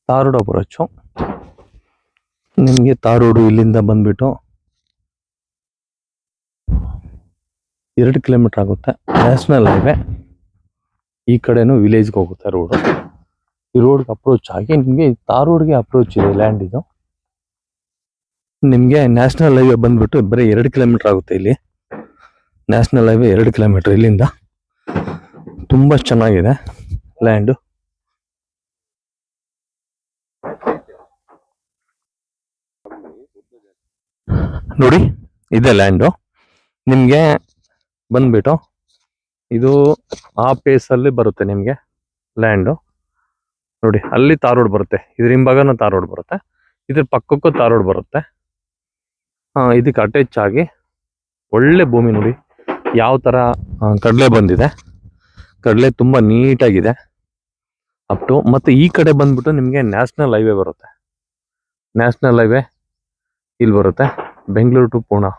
Tar road approach. ನಿಮಗೆ ತಾರ್ road ಇಲ್ಲಿಂದ ಬಂದ್ಬಿಟ್ಟು 2 ಕಿಲೋಮೀಟರ್ ಆಗುತ್ತೆ. ನ್ಯಾಷನಲ್ ಹೈವೇ ಈ ಕಡೆನೂ ವಿಲೇಜ್ಗೆ ಹೋಗುತ್ತೆ ರೋಡು. ಈ ರೋಡ್ಗೆ ಅಪ್ರೋಚ್ ಆಗಿ ನಿಮಗೆ ತಾರ್ ರೋಡ್ಗೆ ಅಪ್ರೋಚ್ ಇದೆ ಲ್ಯಾಂಡ್ ಇದು. ನಿಮಗೆ ನ್ಯಾಷನಲ್ ಹೈವೇ ಬಂದ್ಬಿಟ್ಟು ಬರೀ 2 ಕಿಲೋಮೀಟರ್ ಆಗುತ್ತೆ. ಇಲ್ಲಿ ನ್ಯಾಷನಲ್ ಹೈವೇ 2 ಕಿಲೋಮೀಟರ್ ಇಲ್ಲಿಂದ. ತುಂಬಾ ಚೆನ್ನಾಗಿದೆ ಲ್ಯಾಂಡು. ನೋಡಿ ಇದೆ ಲ್ಯಾಂಡು. ನಿಮ್ಗೆ ಬಂದ್ಬಿಟ್ಟು ಇದು ಆ ಪೇಸಲ್ಲಿ ಬರುತ್ತೆ ನಿಮ್ಗೆ ಲ್ಯಾಂಡು. ನೋಡಿ ಅಲ್ಲಿ ತಾರ್ ರೋಡ್ ಬರುತ್ತೆ, ಇದ್ರ ಹಿಂಭಾಗನೂ ತಾರ್ ರೋಡ್ ಬರುತ್ತೆ, ಇದ್ರ ಪಕ್ಕಕ್ಕೂ ತಾರ್ ರೋಡ್ ಬರುತ್ತೆ. ಇದಕ್ಕೆ ಅಟ್ಯಾಚ್ ಆಗಿ ಒಳ್ಳೆ ಭೂಮಿ. ನೋಡಿ ಯಾವ ತರ ಕಡಲೆ ಬಂದಿದೆ. ಕಡಲೆ ತುಂಬಾ ನೀಟಾಗಿದೆ ಅಪ್ಟು. ಮತ್ತೆ ಈ ಕಡೆ ಬಂದ್ಬಿಟ್ಟು ನಿಮ್ಗೆ ನ್ಯಾಷನಲ್ ಹೈವೇ ಬರುತ್ತೆ. ನ್ಯಾಷನಲ್ ಹೈವೇ ಇಲ್ಲಿ ಬರುತ್ತೆ, ಬೆಂಗಳೂರು ಟು ಪೂನಾ.